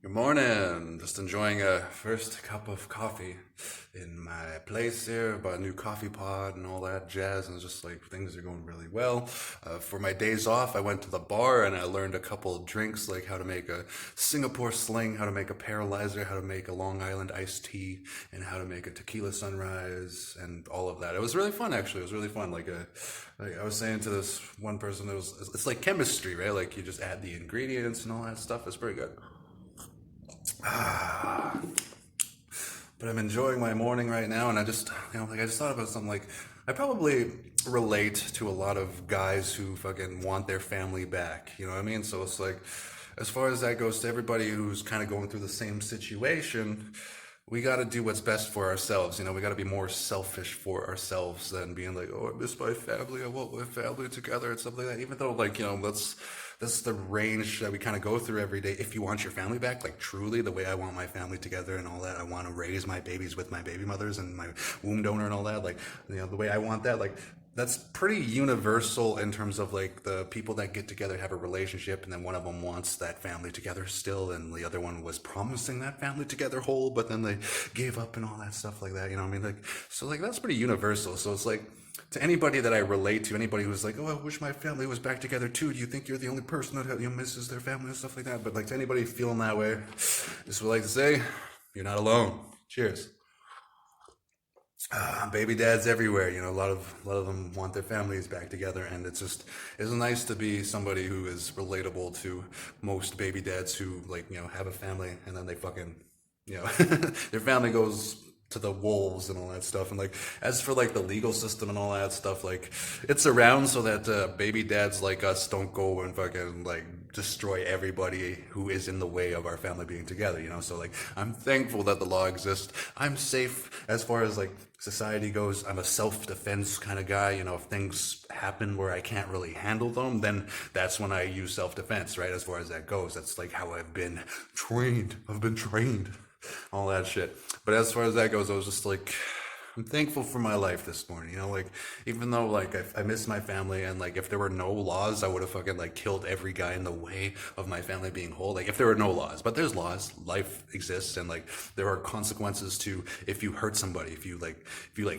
Good morning. Just enjoying a first cup of coffee in my place here. Bought a new coffee pod and all that jazz, and it's just like things are going really well. For my days off, I went to the bar and I learned a couple of drinks, like how to make a Singapore sling, how to make a paralyzer, how to make a Long Island iced tea, and how to make a tequila sunrise, and all of that. It was really fun, actually. It was really fun. Like I was saying to this one person, it's like chemistry, right? Like you just add the ingredients and all that stuff. It's pretty good. But I'm enjoying my morning right now, and I just thought about something like I probably relate to a lot of guys who fucking want their family back. You know what I mean? So it's like, as far as that goes, to everybody who's kind of going through the same situation, we got to do what's best for ourselves. We got to be more selfish for ourselves than being like, oh, I miss my family. I want my family together and stuff like that. Even though, like, that's the range that we kind of go through every day. If you want your family back, like truly the way I want my family together and all that, I want to raise my babies with my baby mothers and my womb donor and all that, like, the way I want that, like, that's pretty universal in terms of like the people that get together have a relationship, and then one of them wants that family together still, and the other one was promising that family together whole, but then they gave up and all that stuff like that. You know what I mean? Like, so like that's pretty universal. So it's like, to anybody that I relate to, anybody who's like, oh, I wish my family was back together too. Do you think you're the only person that misses their family and stuff like that? But like, to anybody feeling that way, just would like to say, you're not alone. Cheers. Baby dads everywhere. A lot of them want their families back together, and it's nice to be somebody who is relatable to most baby dads who like have a family, and then they fucking their family goes to the wolves and all that stuff. And like, as for like the legal system and all that stuff, like it's around so that baby dads like us don't go and fucking like destroy everybody who is in the way of our family being together. So like, I'm thankful that the law exists. I'm safe as far as like society goes. I'm a self-defense kind of guy. If things happen where I can't really handle them, then that's when I use self-defense, right? As far as that goes, that's like how I've been trained. I've been trained, all that shit. But as far as that goes, I was just like, I'm thankful for my life this morning. Like, even though like I miss my family, and like if there were no laws, I would have fucking like killed every guy in the way of my family being whole. Like, if there were no laws, but there's laws, life exists, and like there are consequences to if you hurt somebody, if you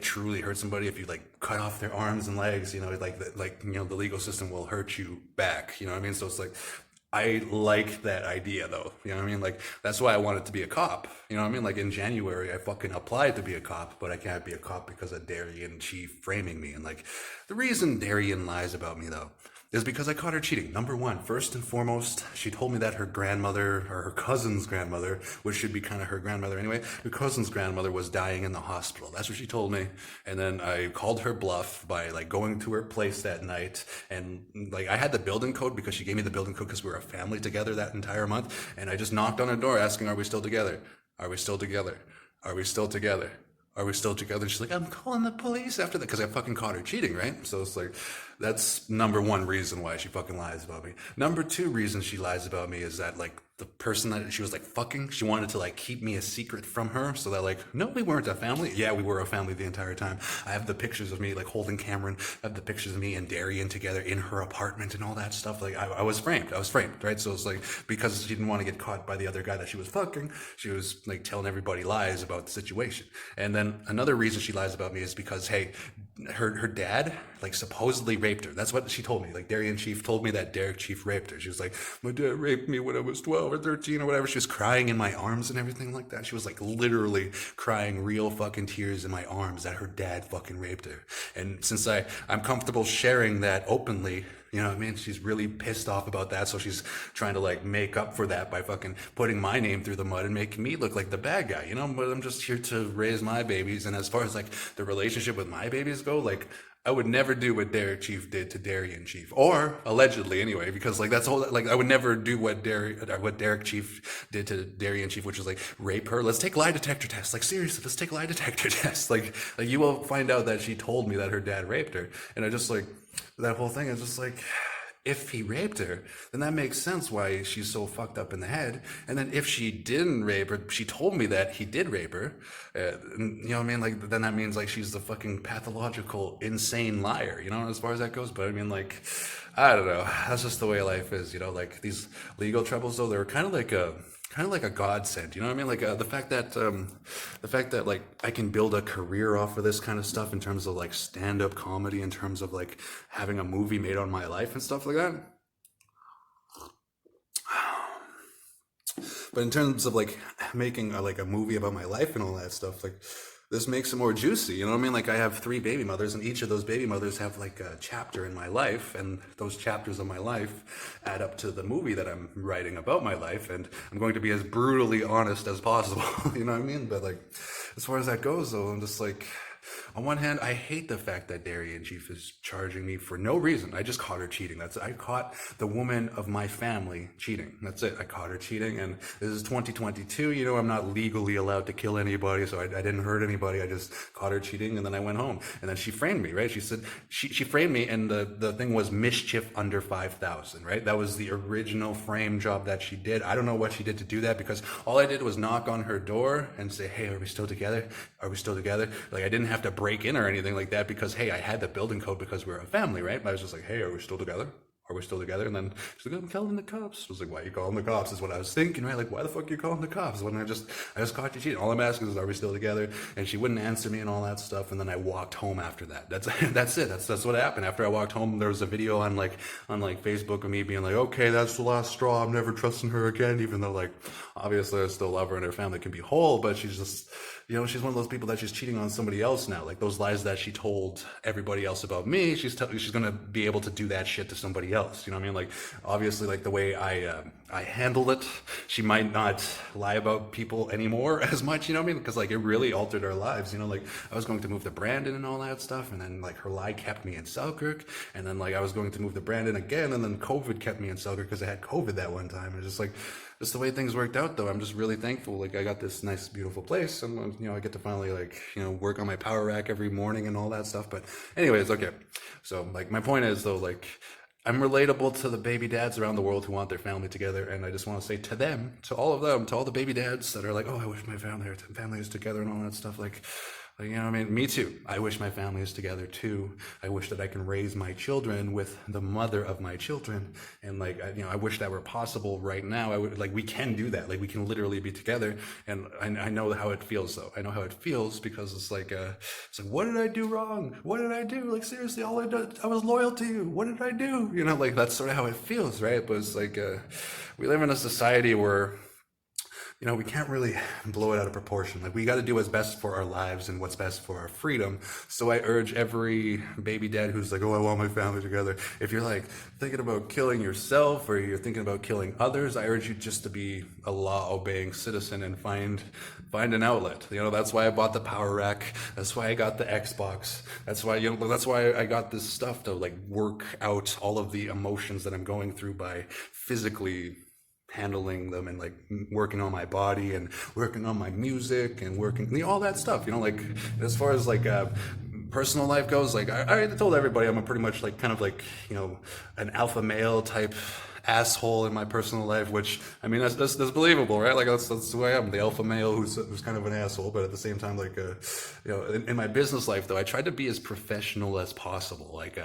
truly hurt somebody, if you like cut off their arms and legs, the legal system will hurt you back. You know what I mean? So it's like, I like that idea though. You know what I mean? Like, that's why I wanted to be a cop. You know what I mean? Like, in January, I fucking applied to be a cop, but I can't be a cop because of Darian chief framing me. And like, the reason Darian lies about me though is because I caught her cheating. Number one, first and foremost, she told me that her grandmother, or her cousin's grandmother, which should be kind of her grandmother anyway, her cousin's grandmother was dying in the hospital. That's what she told me. And then I called her bluff by like going to her place that night, and like I had the building code because she gave me the building code because we were a family together that entire month. And I just knocked on her door asking, are we still together? Are we still together? Are we still together? Are we still together? And she's like, I'm calling the police after that, because I fucking caught her cheating, right? So it's like, that's number one reason why she fucking lies about me. Number two reason she lies about me is that like the person that she was like fucking, she wanted to like keep me a secret from her, so that like, no, we weren't a family. Yeah, we were a family the entire time. I have the pictures of me like holding Cameron. I have the pictures of me and Darian together in her apartment and all that stuff. Like, I was framed. I was framed, right? So it's like, because she didn't want to get caught by the other guy that she was fucking, she was like telling everybody lies about the situation. And then another reason she lies about me is because, hey, her dad like supposedly raped her. That's what she told me. Like, Darian Chief told me that Derek Chief raped her. She was like, my dad raped me when I was 12 or 13 or whatever. She was crying in my arms and everything like that. She was like literally crying real fucking tears in my arms that her dad fucking raped her. And since I'm comfortable sharing that openly, you know what I mean? She's really pissed off about that, so she's trying to like make up for that by fucking putting my name through the mud and making me look like the bad guy, But I'm just here to raise my babies, and as far as like the relationship with my babies go, like, I would never do what Derek Chief did to Darian Chief, or allegedly anyway, because like that's all. Like, I would never do what Derek Chief did to Darian Chief, which was like rape her. Let's take lie detector tests. Like, seriously, let's take lie detector tests. Like you will find out that she told me that her dad raped her, and I just like, that whole thing is just like, if he raped her, then that makes sense why she's so fucked up in the head. And then if she didn't rape her, she told me that he did rape her. You know what I mean? Like, then that means like she's the fucking pathological, insane liar, as far as that goes. But I mean, like, I don't know. That's just the way life is, Like, these legal troubles, though, they're kind of kind of like a godsend. You know what I mean? Like the fact that like I can build a career off of this kind of stuff in terms of like stand-up comedy, in terms of like having a movie made on my life and stuff like that. But in terms of like making like a movie about my life and all that stuff, like this makes it more juicy. You know what I mean? Like I have three baby mothers, and each of those baby mothers have like a chapter in my life, and those chapters of my life add up to the movie that I'm writing about my life. And I'm going to be as brutally honest as possible. You know what I mean? But like, as far as that goes, though, I'm just like, on one hand, I hate the fact that Darian Chief is charging me for no reason. I just caught her cheating. I caught the woman of my family cheating. That's it. I caught her cheating, and this is 2022. You know, I'm not legally allowed to kill anybody, so I didn't hurt anybody. I just caught her cheating, and then I went home. And then she framed me, right? She said she framed me, and the thing was mischief under 5,000, right? That was the original frame job that she did. I don't know what she did to do that, because all I did was knock on her door and say, "Hey, are we still together? Are we still together?" Like I didn't have to break in or anything like that, because hey, I had the building code because we're a family, right? But I was just like, "Hey, are we still together? Are we still together?" And then she's like, "I'm calling the cops." I was like, "Why are you calling the cops?" Is what I was thinking, right? Like, why the fuck are you calling the cops when I just caught you cheating? All I'm asking is, are we still together? And she wouldn't answer me and all that stuff. And then I walked home after that. That's that's it. That's what happened. After I walked home, there was a video on Facebook of me being like, "Okay, that's the last straw. I'm never trusting her again." Even though like obviously I still love her and her family can be whole, but she's just, you know, she's one of those people that she's cheating on somebody else now. Like those lies that she told everybody else about me, she's gonna be able to do that shit to somebody else. You know what I mean? Like obviously, like the way I handled it, she might not lie about people anymore as much. You know what I mean? Because like it really altered our lives. You know, like I was going to move to Brandon and all that stuff, and then like her lie kept me in Selkirk, and then like I was going to move to Brandon again, and then COVID kept me in Selkirk because I had COVID that one time. And just like just the way things worked out, though, I'm just really thankful. Like I got this nice, beautiful place, and you know, I get to finally like, you know, work on my power rack every morning and all that stuff. But anyways, okay. So like my point is though, like I'm relatable to the baby dads around the world who want their family together, and I just want to say to them, to all of them, to all the baby dads that are like, "Oh, I wish my family is together," and all that stuff. Like, you know what I mean? Me too. I wish my family is together too. I wish that I can raise my children with the mother of my children. And like, you know, I wish that were possible right now. I would, like, we can do that. Like, we can literally be together. And I know how it feels though. I know how it feels because it's like, what did I do wrong? What did I do? Like, seriously, all I did, I was loyal to you. What did I do? You know, like, that's sort of how it feels, right? But it's like, we live in a society where, you know, we can't really blow it out of proportion. Like, we got to do what's best for our lives and what's best for our freedom. So I urge every baby dad who's like, "Oh, I want my family together." If you're like thinking about killing yourself or you're thinking about killing others, I urge you just to be a law-obeying citizen and find an outlet. You know, that's why I bought the power rack. That's why I got the Xbox. That's why, you know, that's why I got this stuff to like work out all of the emotions that I'm going through by physically handling them and like working on my body and working on my music and working, you know, all that stuff, you know, like as far as like personal life goes, like I told everybody I'm a pretty much like kind of like, you know, an alpha male type asshole in my personal life, which I mean that's believable, right? Like that's who I am, the alpha male who's kind of an asshole. But at the same time, like you know, in my business life though, I tried to be as professional as possible. Like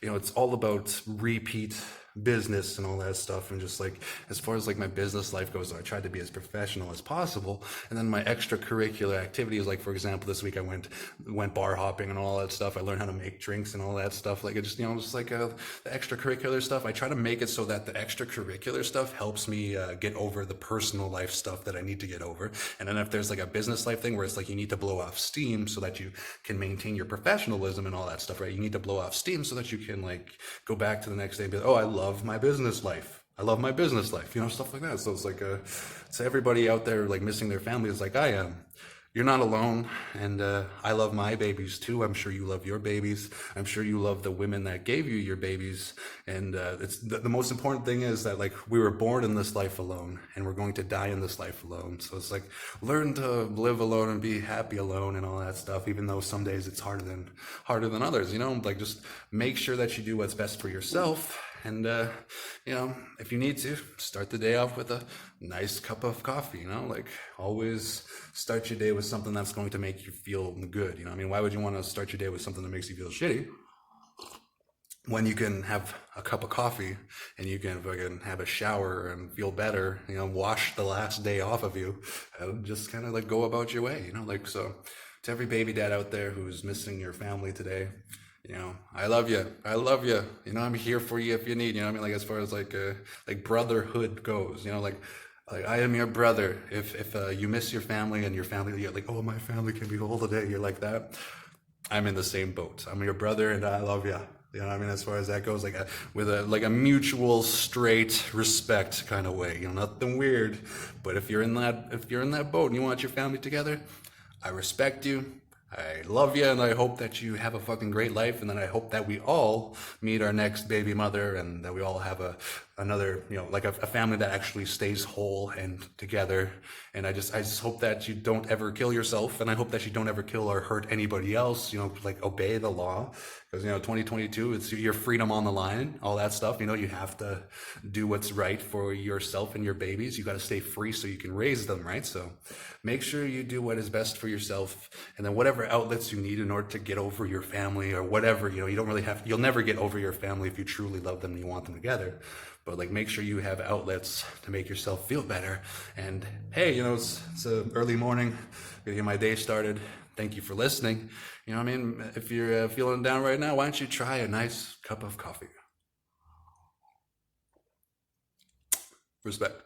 you know, it's all about repeat business and all that stuff, and just like as far as like my business life goes, I tried to be as professional as possible. And then my extracurricular activities, like for example, this week I went bar hopping and all that stuff. I learned how to make drinks and all that stuff. Like it just, you know, just like the extracurricular stuff, I try to make it so that the extracurricular stuff helps me get over the personal life stuff that I need to get over. And then if there's like a business life thing where it's like you need to blow off steam so that you can maintain your professionalism and all that stuff, right? You need to blow off steam so that you can like go back to the next day and be like, "Oh, I love my business life. I love my business life," you know, stuff like that. So it's like to everybody out there like missing their families like I am, you're not alone. And I love my babies too. I'm sure you love your babies. I'm sure you love the women that gave you your babies. And it's the most important thing is that like we were born in this life alone and we're going to die in this life alone. So it's like learn to live alone and be happy alone and all that stuff, even though some days it's harder than others, you know. Like just make sure that you do what's best for yourself. And, you know, if you need to, start the day off with a nice cup of coffee, you know, like always start your day with something that's going to make you feel good. You know, I mean, why would you want to start your day with something that makes you feel shitty? when you can have a cup of coffee and you can fucking have a shower and feel better, wash the last day off of you and just kind of like go about your way, like, so to every baby dad out there who's missing your family today, I love you. I love you. I'm here for you if you need, what I mean? Like, as far as like brotherhood goes, like I am your brother. If you miss your family and your family, you're like, oh, my family can be whole today. You're like that. I'm in the same boat. I'm your brother, and I love you. You know what I mean? As far as that goes, with a mutual, straight respect kind of way. Nothing weird. But if you're in that boat and you want your family together, I respect you. I love you, and I hope that you have a fucking great life. And then I hope that we all meet our next baby mother, and that we all have another, like a family that actually stays whole and together. And I just hope that you don't ever kill yourself, and I hope that you don't ever kill or hurt anybody else. Like, obey the law, because 2022, it's your freedom on the line, all that stuff. You have to do what's right for yourself and your babies. You got to stay free so you can raise them, right? So make sure you do what is best for yourself, and then whatever outlets you need in order to get over your family or whatever, you don't really you'll never get over your family if you truly love them and you want them together. But like, make sure you have outlets to make yourself feel better. And hey, it's an early morning, gonna get my day started. Thank you for listening. What I mean? If you're feeling down right now, why don't you try a nice cup of coffee? Respect.